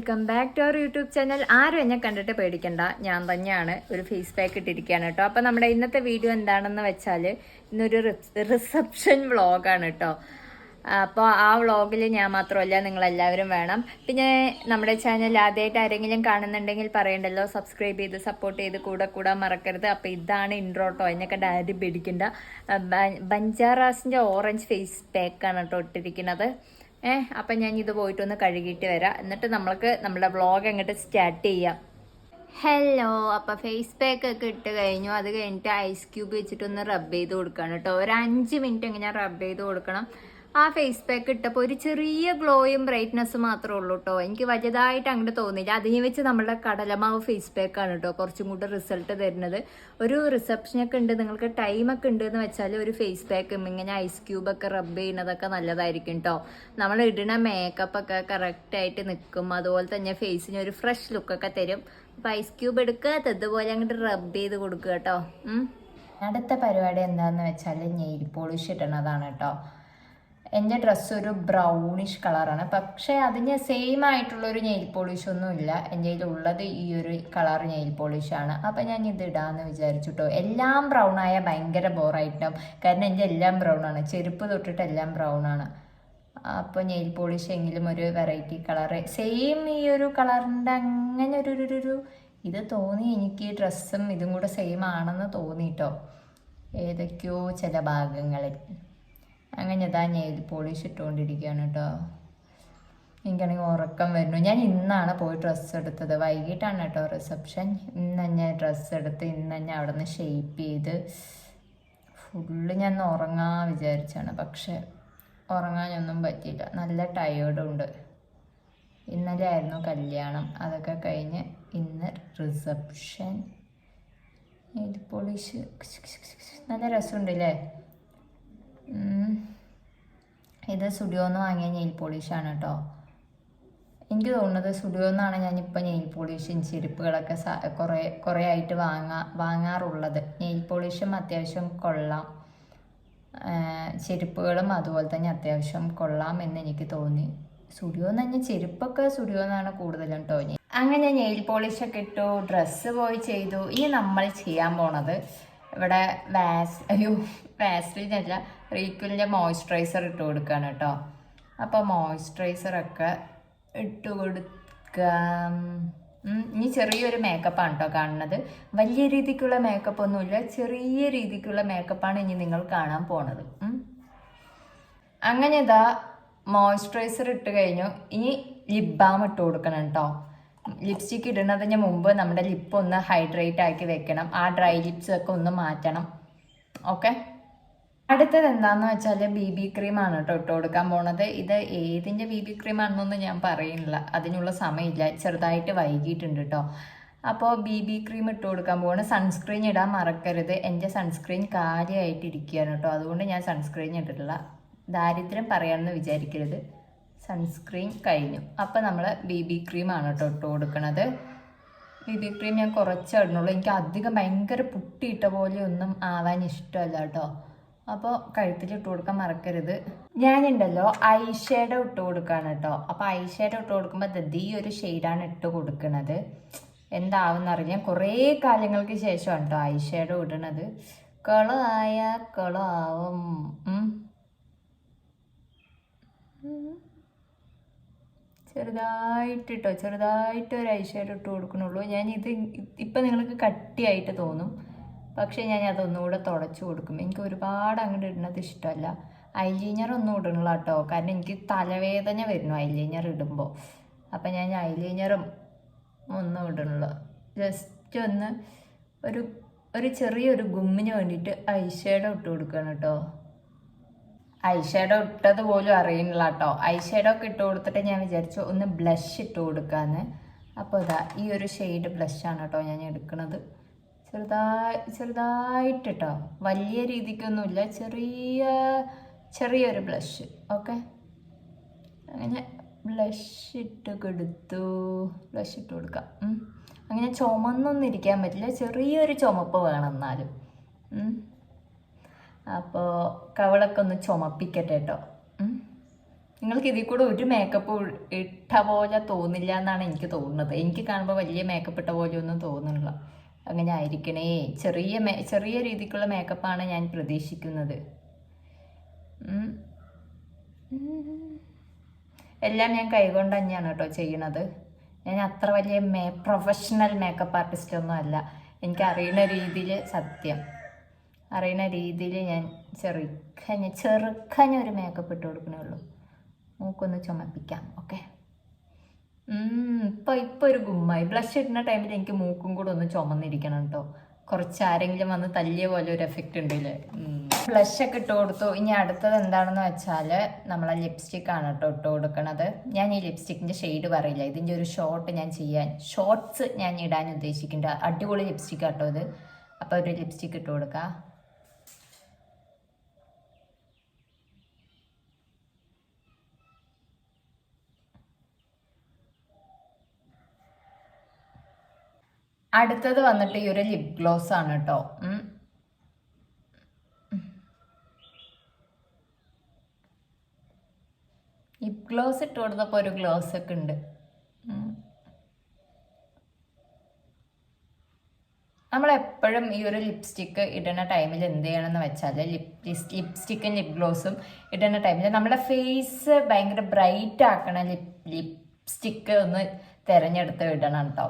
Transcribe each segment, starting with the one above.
Welcome back to our YouTube channel. ആരും എന്നെ കണ്ടിട്ട് പേടിക്കണ്ട, ഞാൻ തന്നെയാണ് ഒരു ഫേസ് പാക്ക് ഇട്ടിരിക്കുകയാണ് കേട്ടോ. അപ്പോൾ നമ്മുടെ ഇന്നത്തെ വീഡിയോ എന്താണെന്ന് വെച്ചാൽ ഇന്നൊരു റിസപ്ഷൻ വ്ളോഗാണ് കേട്ടോ. അപ്പോൾ ആ വ്ളോഗിൽ ഞാൻ മാത്രമല്ല, നിങ്ങളെല്ലാവരും വേണം. പിന്നെ നമ്മുടെ ചാനൽ ആദ്യമായിട്ട് ആരെങ്കിലും കാണുന്നുണ്ടെങ്കിൽ പറയണ്ടല്ലോ, സബ്സ്ക്രൈബ് ചെയ്ത് സപ്പോർട്ട് ചെയ്ത് കൂടാൻ മറക്കരുത്. അപ്പോൾ ഇതാണ് ഇൻട്രോ കേട്ടോ, എന്നെ കണ്ട് ആരും പേടിക്കണ്ട. ബഞ്ചാറാസിൻ്റെ ഓറഞ്ച് ഫേസ് പാക്കാണ് കേട്ടോ ഇട്ടിരിക്കുന്നത്. അപ്പം ഞാൻ ഇത് പോയിട്ടൊന്ന് കഴുകിയിട്ട് വരാം, എന്നിട്ട് നമ്മൾക്ക് നമ്മുടെ വ്ളോഗ് അങ്ങോട്ട് സ്റ്റാർട്ട് ചെയ്യാം. ഹലോ, അപ്പോൾ ഫേസ് പാക്ക് ഒക്കെ ഇട്ട് കഴിഞ്ഞു. അത് കഴിഞ്ഞിട്ട് ഐസ് ക്യൂബ് വെച്ചിട്ടൊന്ന് റബ്ബ് ചെയ്ത് കൊടുക്കണം കേട്ടോ. ഒരു 5 മിനിറ്റ് ഇങ്ങനെ റബ്ബ് ചെയ്ത് കൊടുക്കണം. ആ ഫേസ് പാക്ക് ഇട്ടപ്പോൾ ഒരു ചെറിയ ഗ്ലോയും ബ്രൈറ്റ്നസ്സും മാത്രമേ ഉള്ളൂ കേട്ടോ. എനിക്ക് വലുതായിട്ട് അങ്ങോട്ട് തോന്നിയില്ല. അതിനെ വെച്ച് നമ്മുടെ കടലമാവ് ഫേസ് പാക്കാണ് കേട്ടോ കുറച്ചും കൂടെ റിസൾട്ട് തരുന്നത്. ഒരു റിസപ്ഷനൊക്കെ ഉണ്ട്, നിങ്ങൾക്ക് ടൈമൊക്കെ ഉണ്ട് എന്ന് വെച്ചാൽ ഒരു ഫേസ് പാക്കും ഇങ്ങനെ ഐസ് ക്യൂബൊക്കെ റബ്ബ് ചെയ്യുന്നതൊക്കെ നല്ലതായിരിക്കും കേട്ടോ. നമ്മൾ ഇടുന്ന മേക്കപ്പൊക്കെ കറക്റ്റായിട്ട് നിൽക്കും, അതുപോലെ തന്നെ ഫേസിന് ഒരു ഫ്രഷ് ലുക്കൊക്കെ തരും. അപ്പോൾ ഐസ് ക്യൂബ് എടുക്കാത്തതുപോലെ അങ്ങോട്ട് റബ്ബ് ചെയ്ത് കൊടുക്കുക കേട്ടോ. അടുത്ത പരിപാടി എന്താണെന്ന് വെച്ചാൽ നെയിൽ പോളിഷ് ഇടണതാണ് കേട്ടോ. എൻ്റെ ഡ്രസ്സ് ഒരു ബ്രൗണിഷ് കളറാണ്, പക്ഷേ അതിന് സെയിം ആയിട്ടുള്ളൊരു നെയിൽ പോളിഷ് ഒന്നും ഇല്ല. എൻ്റെ കയ്യിലുള്ളത് ഈ ഒരു കളർ നെയിൽ പോളിഷാണ്. അപ്പം ഞാൻ ഇത് ഇടാമെന്ന് വിചാരിച്ചു കേട്ടോ. എല്ലാം ബ്രൗൺ ആയാൽ ഭയങ്കര ബോറായിട്ടുണ്ടാവും, കാരണം എൻ്റെ എല്ലാം ബ്രൗൺ ആണ്, ചെരുപ്പ് തൊട്ടിട്ട് എല്ലാം ബ്രൗൺ ആണ്. അപ്പോൾ നെയിൽ പോളിഷ് എങ്കിലും ഒരു വെറൈറ്റി കളറ്, സെയിം ഈ ഒരു കളറിൻ്റെ അങ്ങനെ ഒരു ഇത് തോന്നി എനിക്ക്. ഡ്രസ്സും ഇതും കൂടെ സെയിം ആണെന്ന് തോന്നിട്ടോ ഏതൊക്കെയോ ചില ഭാഗങ്ങളിൽ. അങ്ങനെ ഇതാ നെയിൽ പോളിഷ് ഇട്ടുകൊണ്ടിരിക്കുകയാണ് കേട്ടോ. എനിക്കാണെങ്കിൽ ഉറക്കം വരുന്നു. ഞാൻ ഇന്നാണ് പോയി ഡ്രസ്സ് എടുത്തത്, വൈകിട്ടാണ് കേട്ടോ റിസപ്ഷൻ. ഇന്ന് തന്നെ ഡ്രസ്സ് എടുത്ത് ഇന്ന് തന്നെ അവിടെ നിന്ന് ഷേപ്പ് ചെയ്ത് ഫുള്ള് ഞാൻ ഉറങ്ങാൻ വിചാരിച്ചാണ്, പക്ഷെ ഉറങ്ങാനൊന്നും പറ്റിയില്ല. നല്ല ടയേർഡുണ്ട്. ഇന്നലെ ആയിരുന്നു കല്യാണം, അതൊക്കെ കഴിഞ്ഞ് ഇന്ന് റിസപ്ഷൻ. നെയിൽ പോളിഷ് നല്ല രസമുണ്ടല്ലേ. ഇത് സ്റ്റുഡിയോന്ന് വാങ്ങിയ നെയിൽ പോളിഷാണ് കേട്ടോ. എനിക്ക് തോന്നുന്നത് സ്റ്റുഡിയോന്നാണ് ഞാനിപ്പോൾ നെയിൽ പോളിഷും ചെരുപ്പുകളൊക്കെ കുറേ ആയിട്ട് വാങ്ങാറുള്ളത്. നെയിൽ പോളിഷും അത്യാവശ്യം കൊള്ളാം, ചെരുപ്പുകളും അതുപോലെ തന്നെ അത്യാവശ്യം കൊള്ളാം എന്ന് എനിക്ക് തോന്നി. സ്റ്റുഡിയോന്ന് തന്നെ ചെരുപ്പൊക്കെ സ്റ്റുഡിയോന്നാണ് കൂടുതലും കേട്ടോ. അങ്ങനെ നെയിൽ പോളിഷൊക്കെ ഇട്ടു, ഡ്രസ്സ് പോയി ചെയ്തു. ഇനി നമ്മൾ ചെയ്യാൻ പോണത് ഇവിടെ വാസ്ലിനല്ല, റീക്വലിൻ്റെ മോയ്സ്ചറൈസർ ഇട്ട് കൊടുക്കുകയാണ് കേട്ടോ. അപ്പോൾ മോയ്സ്ചറൈസറൊക്കെ ഇട്ട് കൊടുക്കാം. ഇനി ചെറിയൊരു മേക്കപ്പാണ് കേട്ടോ കാണുന്നത്. വലിയ രീതിക്കുള്ള മേക്കപ്പ് ഒന്നുമില്ല, ചെറിയ രീതിക്കുള്ള മേക്കപ്പാണ് ഇനി നിങ്ങൾ കാണാൻ പോണത്. അങ്ങനെ ഇതാ മോയ്സ്ചറൈസർ ഇട്ട് കഴിഞ്ഞു. ഇനി ലിപ് ബാം ഇട്ട് കൊടുക്കണം കേട്ടോ. ലിപ്സ്റ്റിക്ക് ഇടുന്നതിന് മുമ്പ് നമ്മുടെ ലിപ്പ് ഒന്ന് ഹൈഡ്രേറ്റ് ആക്കി വെക്കണം. ആ ഡ്രൈ ലിപ്സ് ഒക്കെ ഒന്ന് മാറ്റണം. ഓക്കെ, അടുത്തത് എന്താണെന്ന് വെച്ചാൽ BB ക്രീമാണ് കേട്ടോ ഇട്ട് കൊടുക്കാൻ പോണത്. ഇത് ഏതിൻ്റെ BB ക്രീമാണെന്നൊന്നും ഞാൻ പറയുന്നില്ല, അതിനുള്ള സമയമില്ല, ചെറുതായിട്ട് വൈകിട്ടുണ്ട് കേട്ടോ. അപ്പോൾ BB ക്രീം ഇട്ട് കൊടുക്കാൻ പോവാണ്. സൺസ്ക്രീൻ ഇടാൻ മറക്കരുത്. എൻ്റെ സൺസ്ക്രീൻ കാര്യമായിട്ടിരിക്കുകയാണ് കേട്ടോ, അതുകൊണ്ട് ഞാൻ സൺസ്ക്രീൻ ഇട്ടിട്ടില്ല. ദാരിദ്ര്യം പറയാമെന്ന് വിചാരിക്കരുത്. സൺസ്ക്രീൻ കഴിഞ്ഞു. അപ്പോൾ നമ്മൾ BB ക്രീമാണ് കേട്ടോ ഇട്ട് കൊടുക്കണത്. BB ക്രീം ഞാൻ കുറച്ചേ ഇടുന്നുള്ളൂ, എനിക്ക് അധികം ഭയങ്കര പുട്ടിയിട്ട പോലെ ഒന്നും ആവാൻ ഇഷ്ടമല്ല കേട്ടോ. അപ്പോൾ കഴുത്തിൽ ഇട്ട് കൊടുക്കാൻ മറക്കരുത്. ഞാനുണ്ടല്ലോ ഐ ഷേഡോ ഇട്ട് കൊടുക്കുകയാണ് കേട്ടോ. അപ്പോൾ ഐ ഷേഡോ ഇട്ട് കൊടുക്കുമ്പോൾ ഈ ഒരു ഷെയ്ഡാണ് ഇട്ട് കൊടുക്കുന്നത്. എന്താവുന്നറിയാം, കുറേ കാലങ്ങൾക്ക് ശേഷമാണ് കേട്ടോ ഐ ഷേഡോ ഇടണത്. കളായ കളാവും. ചെറുതായിട്ട് ഒരു ഐ ഷേഡോ ഇട്ട് കൊടുക്കണുള്ളൂ. ഞാനിത് ഇപ്പം നിങ്ങൾക്ക് കട്ടിയായിട്ട് തോന്നും, പക്ഷേ ഞാൻ അതൊന്നുകൂടെ തുടച്ചു കൊടുക്കും. എനിക്ക് ഒരുപാട് അങ്ങോട്ട് ഇടുന്നത് ഇഷ്ടമല്ല. ഐലൈനർ ഒന്നും ഇടണില്ല കേട്ടോ, കാരണം എനിക്ക് തലവേദന വരുന്നു ഐലൈനർ ഇടുമ്പോൾ. അപ്പം ഞാൻ ഐലൈനറും ഒന്നും ഇടണില്ല. ജസ്റ്റ് ഒന്ന് ഒരു ചെറിയൊരു ഗുമ്മിന് വേണ്ടിയിട്ട് ഐ ഷേഡോ ഇട്ട് കൊടുക്കുകയാണ് കേട്ടോ. ഐ ഷേഡോ ഇട്ടത് പോലും അറിയുന്നില്ല കേട്ടോ. ഐ ഷേഡോ ഒക്കെ ഇട്ട് കൊടുത്തിട്ട് ഞാൻ വിചാരിച്ചു ഒന്ന് ബ്ലഷ് ഇട്ട് കൊടുക്കാമെന്ന്. അപ്പോൾ ഇതാ ഈ ഒരു ഷെയ്ഡ് ബ്ലഷാണ് കേട്ടോ ഞാൻ എടുക്കുന്നത്. ചെറുതായിട്ട് കേട്ടോ, വലിയ രീതിക്കൊന്നുമില്ല, ചെറിയൊരു ബ്ലഷ്. ഓക്കെ, അങ്ങനെ ബ്ലഷ് ഇട്ട് കൊടുക്കാം. അങ്ങനെ ചുമന്നൊന്നും ഇരിക്കാൻ പറ്റില്ല, ചെറിയൊരു ചുമപ്പ് വേണം എന്നാലും. അപ്പോൾ കവളൊക്കെ ഒന്ന് ചുമപ്പിക്കട്ടെ കേട്ടോ. നിങ്ങൾക്ക് ഇതിൽ കൂടെ ഒരു മേക്കപ്പ് ഇട്ട പോലെ തോന്നില്ല എന്നാണ് എനിക്ക് തോന്നുന്നത്. എനിക്ക് കാണുമ്പോൾ വലിയ മേക്കപ്പ് ഇട്ട പോലെ ഒന്നും തോന്നുന്നില്ല. അങ്ങനെ ആയിരിക്കണേ. ചെറിയ രീതിക്കുള്ള മേക്കപ്പാണ് ഞാൻ പ്രതീക്ഷിക്കുന്നത്. എല്ലാം ഞാൻ കൈകൊണ്ട് തന്നെയാണ് കേട്ടോ ചെയ്യണത്. ഞാൻ അത്ര വലിയ പ്രൊഫഷണൽ മേക്കപ്പ് ആർട്ടിസ്റ്റ് ഒന്നും അല്ല. എനിക്ക് അറിയുന്ന രീതിയിൽ അറിയുന്ന രീതിയിൽ ഞാൻ ചെറുക്കഞ്ഞൊരു മേക്കപ്പ് ഇട്ട് കൊടുക്കണേ ഉള്ളൂ. മൂക്കൊന്ന് ചുമപ്പിക്കാം. ഓക്കെ. ഇപ്പൊ ഒരു ഗുമ്മായി. ബ്ലഷ് ഇടുന്ന ടൈമിൽ എനിക്ക് മൂക്കും കൂടെ ഒന്ന് ചുമന്നിരിക്കണം കേട്ടോ. കുറച്ച് ആരെങ്കിലും വന്ന് തല്ലിയ പോലെ ഒരു എഫക്റ്റ് ഉണ്ടല്ലേ. ബ്ലഷൊക്കെ ഇട്ട് കൊടുത്തു. ഇനി അടുത്തത് എന്താണെന്ന് വെച്ചാൽ നമ്മളെ ലിപ്സ്റ്റിക് ആണ് കേട്ടോ ഇട്ട് കൊടുക്കണത്. ഞാൻ ഈ ലിപ്സ്റ്റിക്കിൻ്റെ ഷെയ്ഡ് പറയില്ല. ഇതിൻ്റെ ഒരു ഷോർട്ട്സ് ഞാൻ ഇടാൻ ഉദ്ദേശിക്കുന്നുണ്ട്. അടിപൊളി ലിപ്സ്റ്റിക് ആട്ടോ ഇത്. അപ്പോൾ ഒരു ലിപ്സ്റ്റിക് ഇട്ട് കൊടുക്കാം. അടുത്തത് വന്നിട്ട് ഈ ഒരു ലിപ് ഗ്ലോസ് ആണ് കേട്ടോ. ലിപ് ഗ്ലോസ് ഇട്ട് കൊടുത്തപ്പോൾ ഒരു ഗ്ലോസ് ഒക്കെ ഉണ്ട്. നമ്മളെപ്പോഴും ഈ ഒരു ലിപ്സ്റ്റിക്ക് ഇടുന്ന ടൈമിൽ എന്ത് ചെയ്യണമെന്ന് വെച്ചാൽ ലിപ്സ്റ്റിക്കും ലിപ് ഗ്ലോസും ഇടുന്ന ടൈമിൽ നമ്മുടെ ഫേസ് ഭയങ്കര ബ്രൈറ്റ് ആക്കണ ലിപ്സ്റ്റിക്ക് ഒന്ന് തിരഞ്ഞെടുത്ത് ഇടണം കേട്ടോ.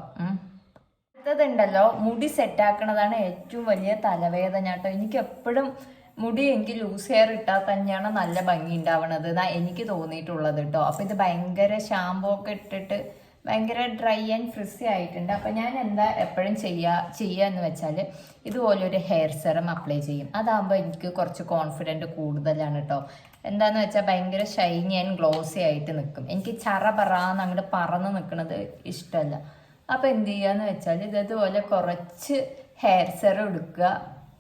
അടുത്തതുണ്ടല്ലോ, മുടി സെറ്റാക്കണതാണ് ഏറ്റവും വലിയ തലവേദന കേട്ടോ. എനിക്ക് എപ്പോഴും എനിക്ക് ലൂസ് ഹെയർ ഇട്ടാൽ തന്നെയാണ് നല്ല ഭംഗി ഉണ്ടാവണത് എനിക്ക് തോന്നിയിട്ടുള്ളത് കേട്ടോ. അപ്പോൾ ഇത് ഭയങ്കര ഷാമ്പൂ ഒക്കെ ഇട്ടിട്ട് ഭയങ്കര ഡ്രൈ ആൻഡ് ഫ്രിസി ആയിട്ടുണ്ട്. അപ്പോൾ ഞാൻ എന്താ എപ്പോഴും ചെയ്യാന്ന് വെച്ചാൽ ഇതുപോലൊരു ഹെയർ സെറം അപ്ലൈ ചെയ്യും. അതാകുമ്പോൾ എനിക്ക് കുറച്ച് കോൺഫിഡൻറ്റ് കൂടുതലാണ് കേട്ടോ. എന്താണെന്ന് വെച്ചാൽ ഭയങ്കര ഷൈനി ആൻഡ് ഗ്ലോസി ആയിട്ട് നിൽക്കും. എനിക്ക് പറന്ന് അങ്ങോട്ട് പറന്ന് നിൽക്കുന്നത് ഇഷ്ടമല്ല. അപ്പോൾ എന്ത് ചെയ്യാന്ന് വെച്ചാൽ ഇതേപോലെ കുറച്ച് ഹെയർ സെറം എടുക്കുക,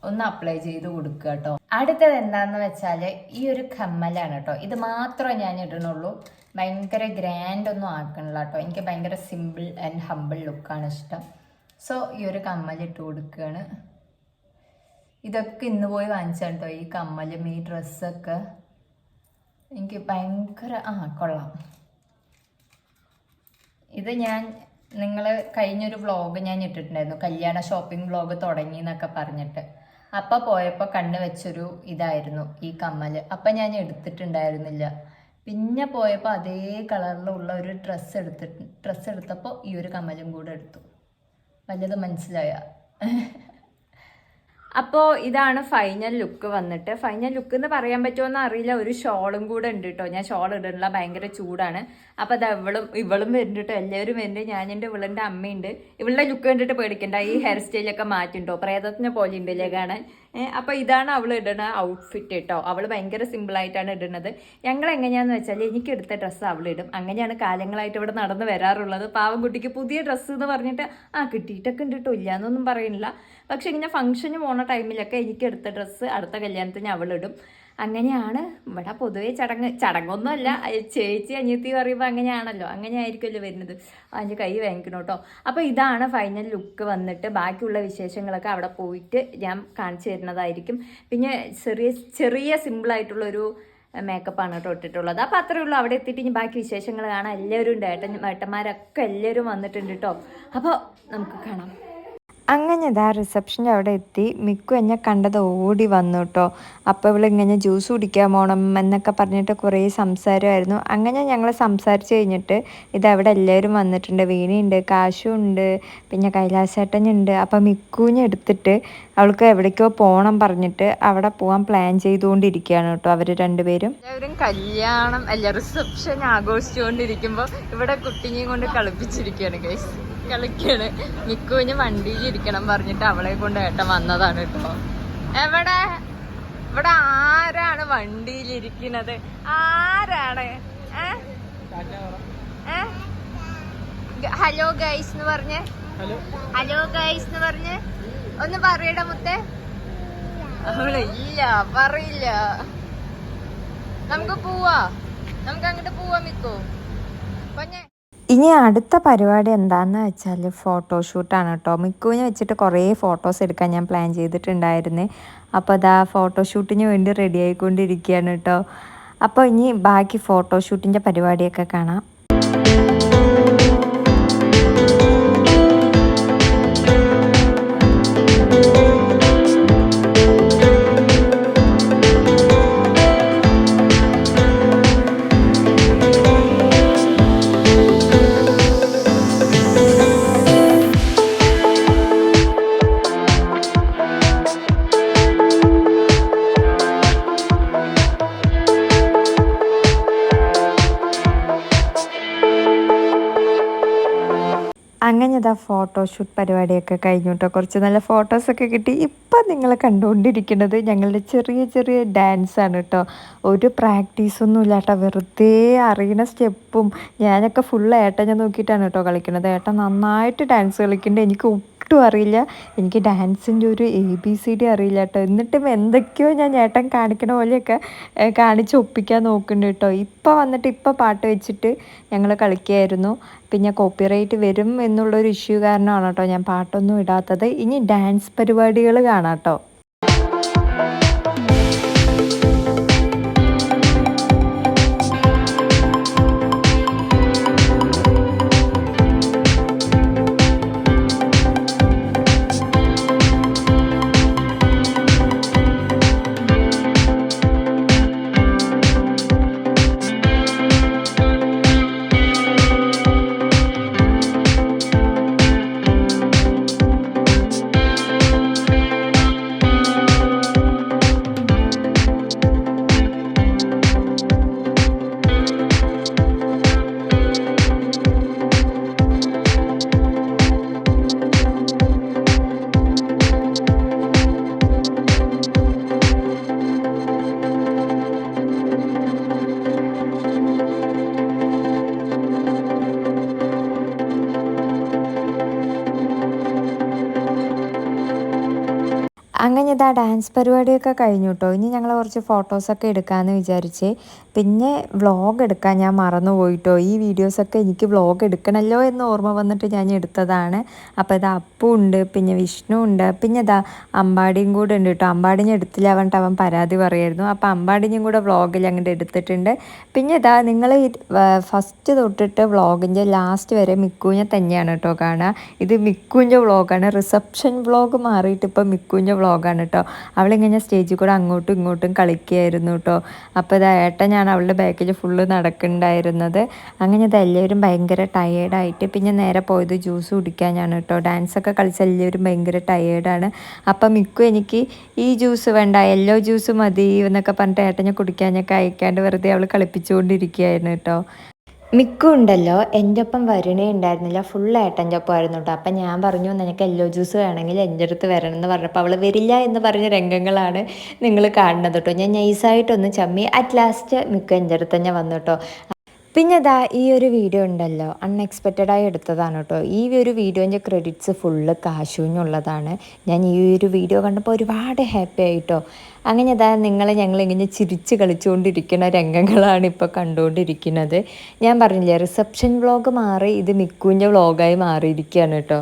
ഒന്ന് അപ്ലൈ ചെയ്ത് കൊടുക്കുക കേട്ടോ. അടുത്തത് എന്താന്ന് വെച്ചാൽ ഈ ഒരു കമ്മലാണ് കേട്ടോ. ഇത് മാത്രമേ ഞാൻ ഇടണുള്ളൂ. ഭയങ്കര ഗ്രാൻഡ് ഒന്നും ആക്കണില്ല കേട്ടോ. എനിക്ക് ഭയങ്കര സിമ്പിൾ ആൻഡ് ഹമ്പിൾ ലുക്കാണ് ഇഷ്ടം. സോ ഈ ഒരു കമ്മൽ ഇട്ട് കൊടുക്കുകയാണ്. ഇതൊക്കെ ഇന്ന് പോയി വാങ്ങിച്ചാണ് കേട്ടോ. ഈ കമ്മലും ഈ ഡ്രസ്സൊക്കെ എനിക്ക് ഭയങ്കര കൊള്ളാം. ഇത് നിങ്ങൾ കഴിഞ്ഞൊരു വ്ളോഗ് ഞാൻ ഇട്ടിട്ടുണ്ടായിരുന്നു, കല്യാണ ഷോപ്പിംഗ് വ്ളോഗ് തുടങ്ങി എന്നൊക്കെ പറഞ്ഞിട്ട്. അപ്പം പോയപ്പോൾ കണ്ണ് വെച്ചൊരു ഇതായിരുന്നു ഈ കമ്മൽ. അപ്പം ഞാൻ എടുത്തിട്ടുണ്ടായിരുന്നില്ല. പിന്നെ പോയപ്പോൾ അതേ കളറിലുള്ള ഒരു ഡ്രസ്സ് എടുത്തപ്പോൾ ഈ ഒരു കമ്മലും കൂടെ എടുത്തു. വല്ലത് മനസ്സിലായ? അപ്പോൾ ഇതാണ് ഫൈനൽ ലുക്ക് വന്നിട്ട്. ഫൈനൽ ലുക്ക് എന്ന് പറയാൻ പറ്റുമോയെന്ന് അറിയില്ല. ഒരു ഷോളും കൂടെ ഉണ്ട് കേട്ടോ. ഞാൻ ഷോൾ ഇടണില്ല, ഭയങ്കര ചൂടാണ്. അപ്പോൾ അത് ഇവളും വരുന്നുണ്ട് കേട്ടോ. എല്ലാവരും വരുന്നുണ്ട്. ഞാനുണ്ട്, ഇവളുടെ അമ്മയുണ്ട്. ഇവളുടെ ലുക്ക് കണ്ടിട്ട് പേടിക്കണ്ട. ഈ ഹെയർ സ്റ്റൈലൊക്കെ മാറ്റിണ്ടോ, പ്രേതത്തിനെ പോലെ ഉണ്ടല്ലേ കാണാൻ. അപ്പോൾ ഇതാണ് അവൾ ഇടുന്ന ഔട്ട്ഫിറ്റ് കേട്ടോ. അവൾ ഭയങ്കര സിമ്പിളായിട്ടാണ് ഇടുന്നത്. ഞങ്ങൾ എങ്ങനെയാണെന്ന് വെച്ചാൽ എനിക്ക് എടുത്ത ഡ്രസ്സ് അവളിടും. അങ്ങനെയാണ് കാലങ്ങളായിട്ട് ഇവിടെ നടന്ന് വരാറുള്ളത്. പാവം കുട്ടിക്ക് പുതിയ ഡ്രസ്സ് എന്ന് പറഞ്ഞിട്ട് കിട്ടിയിട്ടൊക്കെ ഉണ്ട് കേട്ടോ, ഇല്ല എന്നൊന്നും പറയുന്നില്ല. പക്ഷെ ഇങ്ങനെ ഫംഗ്ഷന് പോണ ടൈമിലൊക്കെ എനിക്ക് എടുത്ത ഡ്രസ്സ് അടുത്ത കല്യാണത്തിന് അവളിടും. അങ്ങനെയാണ് ഇവിടെ പൊതുവേ ചടങ്ങൊന്നുമല്ല. ചേച്ചി അനിയത്തി പറയുമ്പോൾ അങ്ങനെയാണല്ലോ, അങ്ങനെ ആയിരിക്കുമല്ലോ വരുന്നത്. അതിൻ്റെ കൈ വാങ്ങിക്കണം കേട്ടോ. അപ്പോൾ ഇതാണ് ഫൈനൽ ലുക്ക് വന്നിട്ട്. ബാക്കിയുള്ള വിശേഷങ്ങളൊക്കെ അവിടെ പോയിട്ട് ഞാൻ കാണിച്ചു തരുന്നതായിരിക്കും. പിന്നെ ചെറിയ സിമ്പിളായിട്ടുള്ളൊരു മേക്കപ്പാണ് കേട്ടോ ഇട്ടിട്ടുള്ളത്. അപ്പോൾ അത്രയേ ഉള്ളൂ. അവിടെ എത്തിയിട്ട് ഇനി ബാക്കി വിശേഷങ്ങൾ കാണാം. എല്ലാവരും ഉണ്ട്, ഏട്ടന്മാരൊക്കെ എല്ലാവരും വന്നിട്ടുണ്ട് കേട്ടോ. അപ്പോൾ നമുക്ക് കാണാം. അങ്ങനെ ഇതാ റിസപ്ഷൻ്റെ അവിടെ എത്തി. മിക്കു എന്നെ കണ്ടത് ഓടി വന്നു കേട്ടോ. അപ്പോൾ ഇവളിങ്ങനെ ജ്യൂസ് കുടിക്കാൻ പോകണം എന്നൊക്കെ പറഞ്ഞിട്ട് കുറേ സംസാരമായിരുന്നു. അങ്ങനെ ഞങ്ങൾ സംസാരിച്ച് കഴിഞ്ഞിട്ട് ഇതവിടെ എല്ലാവരും വന്നിട്ടുണ്ട്. വീണയുണ്ട്, കാശുണ്ട്, പിന്നെ കൈലാസേട്ടനുണ്ട്. അപ്പോൾ മിക്കുവിനെ എടുത്തിട്ട് അവൾക്ക് എവിടേക്കോ പോകണം പറഞ്ഞിട്ട് അവിടെ പോകാൻ പ്ലാൻ ചെയ്തുകൊണ്ടിരിക്കുകയാണ് കേട്ടോ അവർ രണ്ടുപേരും. എല്ലാവരും കല്യാണം റിസപ്ഷൻ ആഘോഷിച്ചുകൊണ്ടിരിക്കുമ്പോൾ ഇവിടെ കുട്ടിനെയും കൊണ്ട് കളിപ്പിച്ചിരിക്കുകയാണ് ഗൈസ്. കളിക്കാണ്. മിക്കുവിന് വണ്ടിയിൽ ഇരിക്കണം പറഞ്ഞിട്ട് അവളെ കൊണ്ട് ഏട്ടൻ വന്നതാണ് കേട്ടോ. ഇവിടെ ആരാണ് വണ്ടിയിലിരിക്കുന്നത്? ആരാണ്? ഹലോ ഗൈസ് എന്ന് പറഞ്ഞേ. ഹലോ ഗൈസ് എന്ന് പറഞ്ഞ് ഒന്ന് പറയട മുത്തേ. അവളില്ല, പറയില്ല. നമുക്ക് അങ്ങോട്ട് പോവാ മിക്കു. ഇനി അടുത്ത പരിപാടി എന്താണെന്ന് വെച്ചാൽ ഫോട്ടോഷൂട്ടാണ് കേട്ടോ. മിക്കുവിനെ വെച്ചിട്ട് കുറേ ഫോട്ടോസ് എടുക്കാൻ ഞാൻ പ്ലാൻ ചെയ്തിട്ടുണ്ടായിരുന്നു. അപ്പോൾ അതാ ഫോട്ടോഷൂട്ടിന് വേണ്ടി റെഡി ആയിക്കൊണ്ടിരിക്കുകയാണ് കേട്ടോ. അപ്പോൾ ഇനി ബാക്കി ഫോട്ടോഷൂട്ടിൻ്റെ പരിപാടിയൊക്കെ കാണാം. അങ്ങനെ ഇതാ ഫോട്ടോഷൂട്ട് പരിപാടിയൊക്കെ കഴിഞ്ഞു കേട്ടോ. കുറച്ച് നല്ല ഫോട്ടോസൊക്കെ കിട്ടി. ഇപ്പം നിങ്ങൾ കണ്ടുകൊണ്ടിരിക്കുന്നത് ഞങ്ങളുടെ ചെറിയ ചെറിയ ഡാൻസാണ് കേട്ടോ. ഒരു പ്രാക്ടീസൊന്നും ഇല്ല കേട്ടോ, വെറുതെ അറിയുന്ന സ്റ്റെപ്പും. ഞാനൊക്കെ ഫുൾ ഏട്ടനെ നോക്കിയിട്ടാണ് കേട്ടോ കളിക്കുന്നത്. ഏട്ടൻ നന്നായിട്ട് ഡാൻസ് കളിക്കുന്നുണ്ട്. എനിക്ക് ഒട്ടും അറിയില്ല, എനിക്ക് ഡാൻസിൻ്റെ ഒരു ABCD അറിയില്ല കേട്ടോ. എന്നിട്ടും എന്തൊക്കെയോ ഞാൻ ഏട്ടൻ കാണിക്കണ പോലെയൊക്കെ കാണിച്ച് ഒപ്പിക്കാൻ നോക്കുന്നുണ്ട് കേട്ടോ. ഇപ്പം പാട്ട് വെച്ചിട്ട് ഞങ്ങൾ കളിക്കുകയായിരുന്നു. പിന്നെ കോപ്പിറൈറ്റ് വരും എന്നുള്ളൊരു ഇഷ്യൂ കാരണമാണ് കേട്ടോ ഞാൻ പാട്ടൊന്നും ഇടാത്തത്. ഇനി ഡാൻസ് പരിപാടികൾ കാണാം കേട്ടോ. അങ്ങനെ ഇതാ ഡാൻസ് പരിപാടിയൊക്കെ കഴിഞ്ഞു കേട്ടോ. ഇനി ഞങ്ങൾ കുറച്ച് ഫോട്ടോസൊക്കെ എടുക്കാമെന്ന് വിചാരിച്ച്. പിന്നെ വ്ളോഗ് എടുക്കാൻ ഞാൻ മറന്നു പോയിട്ടോ. ഈ വീഡിയോസൊക്കെ എനിക്ക് വ്ളോഗ് എടുക്കണമല്ലോ എന്ന് ഓർമ്മ വന്നിട്ട് ഞാൻ എടുത്തതാണ്. അപ്പോൾ ഇതാ അപ്പു ഉണ്ട്, പിന്നെ വിഷ്ണു ഉണ്ട്, പിന്നെ ഇതാ അമ്പാടിയും കൂടെ ഉണ്ട് കേട്ടോ. അമ്പാടിനെ എടുത്തില്ല പറഞ്ഞിട്ട് അവൻ പരാതി പറയായിരുന്നു. അപ്പോൾ അമ്പാടിനെയും കൂടെ വ്ളോഗിൽ അങ്ങോട്ട് എടുത്തിട്ടുണ്ട്. പിന്നെ ഇതാ നിങ്ങൾ ഫസ്റ്റ് തൊട്ടിട്ട് വ്ളോഗിൻ്റെ ലാസ്റ്റ് വരെ മിക്കുവിനെ തന്നെയാണ് കേട്ടോ കാണുക. ഇത് മിക്കുവിൻ്റെ വ്ളോഗാണ്. റിസപ്ഷൻ വ്ളോഗ് മാറിയിട്ട് ഇപ്പോൾ മിക്കുവിൻ്റെ വ്ളോഗാണ് കേട്ടോ. അവളിങ്ങനെ സ്റ്റേജിൽ കൂടെ അങ്ങോട്ടും ഇങ്ങോട്ടും കളിക്കുകയായിരുന്നു കേട്ടോ. അപ്പോൾ ഇതാ ഏട്ടനാണ് അവളുടെ ബാക്കിൽ ഫുള്ള് നടക്കുന്നുണ്ടായിരുന്നത്. അങ്ങനെ ഇത് എല്ലാവരും ഭയങ്കര ടയേർഡായിട്ട് പിന്നെ നേരെ പോയത് ജ്യൂസ് കുടിക്കാനാണ് കേട്ടോ. ഡാൻസൊക്കെ കളിച്ച എല്ലാവരും ഭയങ്കര ടയേർഡാണ്. അപ്പം മിക്കു എനിക്ക് ഈ ജ്യൂസ് വേണ്ട, യെല്ലോ ജ്യൂസ് മതി എന്നൊക്കെ പറഞ്ഞിട്ട് ഏട്ടനെ കുടിക്കാനൊക്കെ അയക്കാണ്ട് വെറുതെ അവൾ കളിപ്പിച്ചുകൊണ്ടിരിക്കുകയായിരുന്നു കേട്ടോ. മിക്കു ഉണ്ടല്ലോ എൻ്റെ ഒപ്പം വരണേ ഉണ്ടായിരുന്നില്ല, ഫുൾ ഏട്ടൻ്റെ ഒപ്പം ആയിരുന്നു കേട്ടോ. അപ്പം ഞാൻ പറഞ്ഞു നിനക്ക് യെല്ലോ ജ്യൂസ് വേണമെങ്കിൽ എൻ്റെ അടുത്ത് വരണം എന്ന് പറഞ്ഞപ്പോൾ അവൾ വരില്ല എന്ന് പറഞ്ഞ രംഗങ്ങളാണ് നിങ്ങൾ കാണുന്നത് കേട്ടോ. ഞാൻ നൈസായിട്ടൊന്ന് ചമ്മി. അറ്റ് ലാസ്റ്റ് മിക്കു എൻ്റെ അടുത്ത് തന്നെ വന്നു കേട്ടോ. പിന്നെ ഇതാ ഈ ഒരു വീഡിയോ ഉണ്ടല്ലോ അൺഎക്സ്പെക്റ്റഡായി എടുത്തതാണ് കേട്ടോ. ഈ ഒരു വീഡിയോൻ്റെ ക്രെഡിറ്റ്സ് ഫുള്ള് കാശുവിനുള്ളതാണ്. ഞാൻ ഈ ഒരു വീഡിയോ കണ്ടപ്പോൾ ഒരുപാട് ഹാപ്പി ആയിട്ടോ. അങ്ങനെ ഇതാ ഞങ്ങളിങ്ങനെ ചിരിച്ച് കളിച്ചുകൊണ്ടിരിക്കുന്ന രംഗങ്ങളാണ് ഇപ്പോൾ കണ്ടുകൊണ്ടിരിക്കുന്നത്. ഞാൻ പറഞ്ഞില്ലേ റിസപ്ഷൻ വ്ളോഗ് മാറി ഇത് മിക്കുവിൻ്റെ വ്ളോഗായി മാറിയിരിക്കുകയാണ് കേട്ടോ.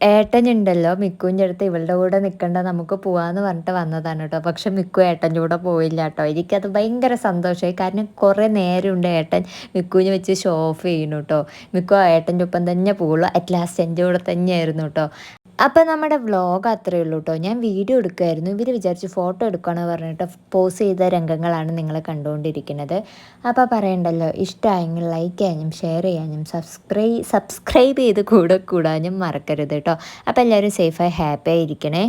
ഏട്ടനുണ്ടല്ലോ മിക്കുവിൻ്റെ അടുത്ത് ഇവളുടെ കൂടെ നിൽക്കണ്ട നമുക്ക് പോവാന്ന് പറഞ്ഞിട്ട് വന്നതാണ് കേട്ടോ. പക്ഷെ മിക്കു ഏട്ടൻ്റെ കൂടെ പോയില്ല കേട്ടോ. എനിക്കത് ഭയങ്കര സന്തോഷമായി. കാരണം കുറേ നേരമുണ്ട് ഏട്ടൻ മിക്കുവിനെ വെച്ച് ഷോ ഓഫ് ചെയ്യുന്നു കേട്ടോ. മിക്കു ഏട്ടൻ്റെ ഒപ്പം തന്നെ പോകുള്ളൂ. അറ്റ് ലാസ്റ്റ് എൻ്റെ കൂടെ തന്നെയായിരുന്നു കേട്ടോ. അപ്പോൾ നമ്മുടെ വ്ളോഗ് അത്രയേ ഉള്ളൂ കേട്ടോ. ഞാൻ വീഡിയോ എടുക്കുമായിരുന്നു, ഇവർ വിചാരിച്ച് ഫോട്ടോ എടുക്കണമെന്ന് പറഞ്ഞിട്ട് പോസ് ചെയ്ത രംഗങ്ങളാണ് നിങ്ങൾ കണ്ടുകൊണ്ടിരിക്കുന്നത്. അപ്പോൾ പറയണ്ടല്ലോ, ഇഷ്ടമായെങ്കിൽ ലൈക്ക് ചെയ്യാനും ഷെയർ ചെയ്യാനും സബ്സ്ക്രൈബ് ചെയ്ത് കൂടാനും മറക്കരുത് കേട്ടോ. അപ്പോൾ എല്ലാവരും സേഫായി ഹാപ്പി ആയിരിക്കണേ.